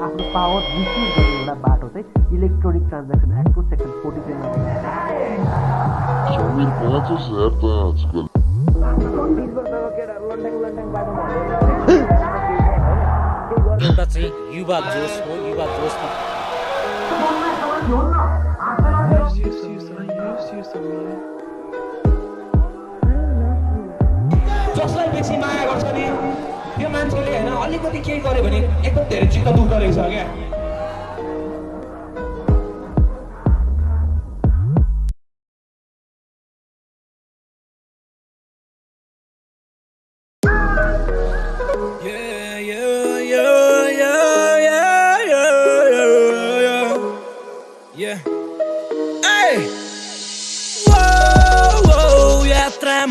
आफ्नो power misuse गर्ने एउटा बाटो चाहिँ इलेक्ट्रोनिक ट्रान्ज्याक्सन एक्टको सेक्सन 43 मा Samir, quanto certo आजकल एउटा चाहिँ युवा जोस हो युवा जोसमा जसलाई बेसी माया गर्छ नि त्यो मान्छेले हैन अलिकति केही गर्यो भने एकदम धेरै चित्त दुख्दो रहेछ क्या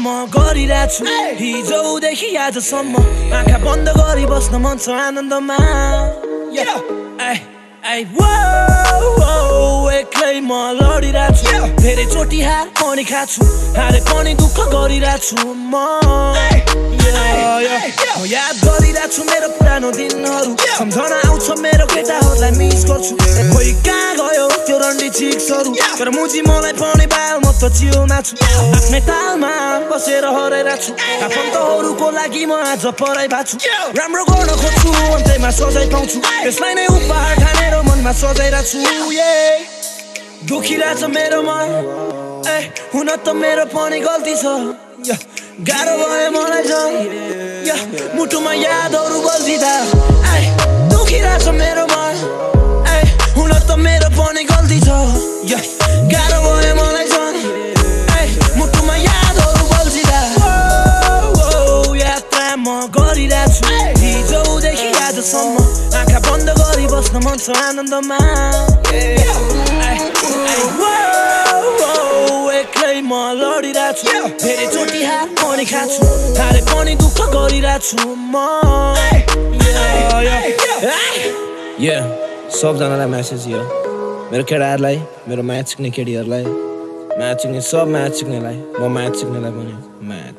म गरिरहेको छु हिजोदेखि आजसम्म आँखा बन्द गरी बस्न मन छ आनन्दमा एक्लै म लडिरहेको छु धेरै चोटि हार पनि खाछु हारे पनि दुःख गरिरहेको छु म याद गरिरहेको छु मेरो पुरानो दिनहरू सम्झना आउँछ मेरो केटाहरूलाई मिस गर्छु खोइ कहाँ गयो त्यो रन्डी चिक्सहरू तर मुजी मलाई पनि बाल म त चिउमा छु आफ्नै तालमा बसेर हराइरहेको छु आफन्तहरूको लागि म आज पराइ भएको छु राम्रो गर्न खोज्छु अन्त्यमा सजाय पाउँछु त्यसलाई नै उपहार ठानेर मनमा सजाइरहेको छु दुखिरहेछ मेरो मन हुन त मेरो पनि गल्ती छ गाह्रो भयो मलाई झन् मुटुमा यादहरू बल्झिँदा दुखिरहेछ मेरो मन हुन त मेरो पनि गल्ती छ गाह्रो भयो मलाई झन् मुटुमा यादहरू बल्झिँदा यात्रा म गरिरहेको छु हिजोदेखि आजसम्म आँखा बन्द गरी बस्न मन छ आनन्दमा एक्लै म लडिरहेको छु धेरै चोटि हार पनि खाछु हारे पनि दुःख गरिरहेको छु म सबजनालाई म्यासेज यो मेरो केटाहरूलाई मेरो म्याथ सिक्ने केटीहरूलाई म्याथ सिक्ने सब म्याथ सिक्नेलाई म म्याथ सिक्नेलाई पनि म्याथ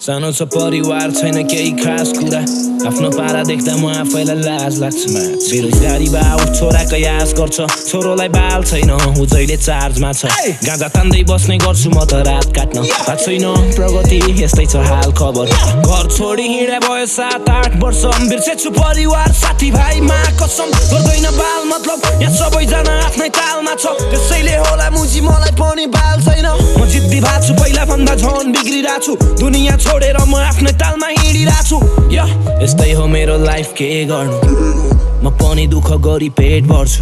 सानो छ परिवार छैन केही खास कुरा आफ्नो पारा देख्दा म आफैलाई लाज लाग्छ बेरोजगारी बाउ छोराको यास गर्छ छोरोलाई बाल छैन ऊ जहिले चार्जमा छ गाँजा तान्दै बस्ने गर्छु म त रात काट्न थाहा छैन प्रगति यस्तै छ हाल खबर घर छोडी हिँडे भयो 7-8 वर्ष बिर्सेछु परिवार साथीभाइमा कसम गर्दैन बाल मतलब यहाँ सबैजना आफ्नै तालमा छ त्यसैले होला मुजी मलाई पनि बाल छैन म जिद्दी भएको छु पहिला भन्दा झन् बिग्रिरहेको छु दुनियाँ छोडेर म आफ्नै तालमा हिँडिरहेको छु यस्तै हो मेरो लाइफ के गर्नु म पनि दुःख गरी पेट भर्छु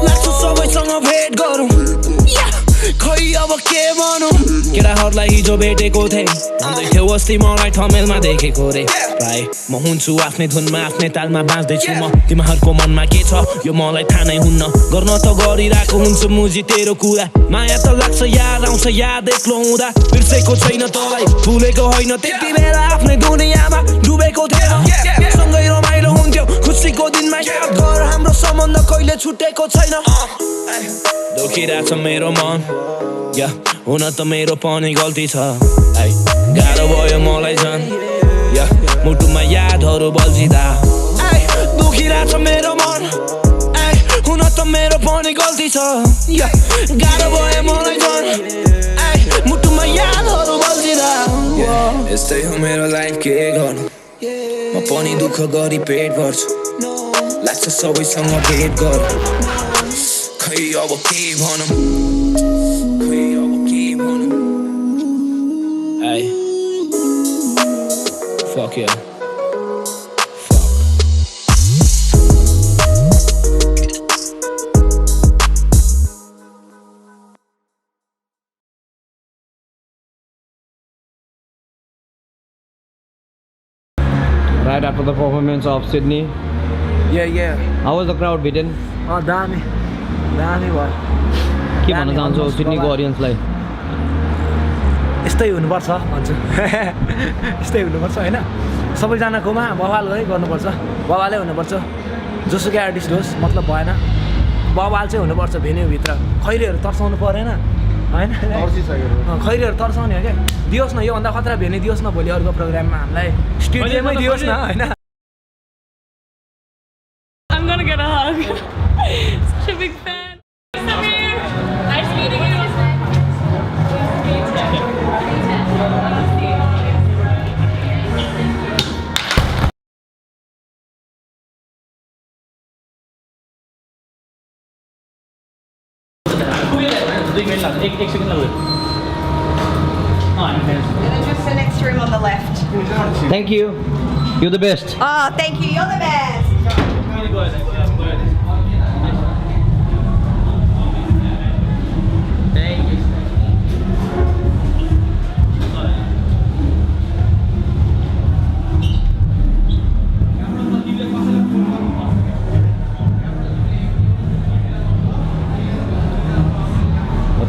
लाग्छ सबैसँग भेट गरौँ खै अब के भनौँ केटाहरूलाई हिजो भेटेको थिएँ भन्दै थियो अस्ति मलाई ठमेलमा देखेको रे प्राय म हुन्छु आफ्नै धुनमा आफ्नै तालमा बाँच्दैछु म तिमीहरूको मनमा के छ यो मलाई थाहा नै हुन्न गर्न त गरिरहेको हुन्छु मुजी तेरो कुरा माया त लाग्छ याद आउँछ याद एक्लो हुँदा बिर्सेको छैन तँलाई भुलेको होइन त्यति बेला आफ्नै दुनियाँमा डुबेको थिएन सँगै रमाइलो हुन्थ्यो खुसीको दिनमा याद गर हाम्रो सम्बन्ध कहिले छुटेको छैन दुखिरहेछ मेरो मन हुन त मेरो पनि गल्ती छ गाह्रो भयो मलाई झन् मुटुमा यादहरू बल्झिँदा दुखिरहेछ मेरो मन हुन त मेरो पनि गल्ती छ गाह्रो भयो मलाई झन् मुटुमा यादहरू बल्झिँदा यस्तै हो मेरो लाइफ के गर्नु म पनि दुःख गरी पेट भर्छु लाग्छ सबैसँग भेट गर खै अब के भनौँ Hey, fuck yeah. Right after the performance of Sydney, Yeah. how was the crowd, Bitten? दामी भयो के भन्न चाहन्छौ सिडनीको अडियन्सलाई? यस्तै हुनुपर्छ भन्छु यस्तै हुनुपर्छ होइन सबैजनाकोमा बवाल गर्नुपर्छ बवालै हुनुपर्छ जोसुकै आर्टिस्ट होस् मतलब भएन बवाल चाहिँ हुनुपर्छ भेन्यूभित्र खैरीहरू तर्साउनु परेन होइन खैरीहरू तर्साउने हो क्या दियोस् न योभन्दा खतरा भेन्यू दियोस् न भोलि अर्को प्रोग्राममा हामीलाई स्टुडियोमै दियोस् न होइन vlog. Such a big fan. Samir, nice meeting you. And then just the next room on the left. Thank you. You're the best. Oh, thank you. You're the best.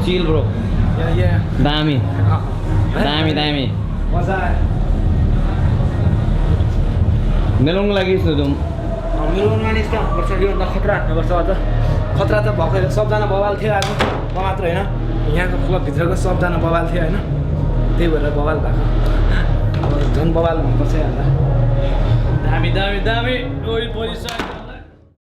Chill bro. Yeah. Dami. Dami. मजा आयो मिलाउनु लागि सोधौँ मिलाउनु मानिस कहाँ हुनुपर्छ योभन्दा खतरा हुनुपर्छ अझ खतरा त भएको सबजना बवाल थियो आज म मात्र होइन यहाँको क्लबभित्रको सबजना बवाल थियो होइन त्यही भएर बवाल भएको अब झन् बवाल हुनुपर्छ यहाँ दामी दामी दामी वरिपरि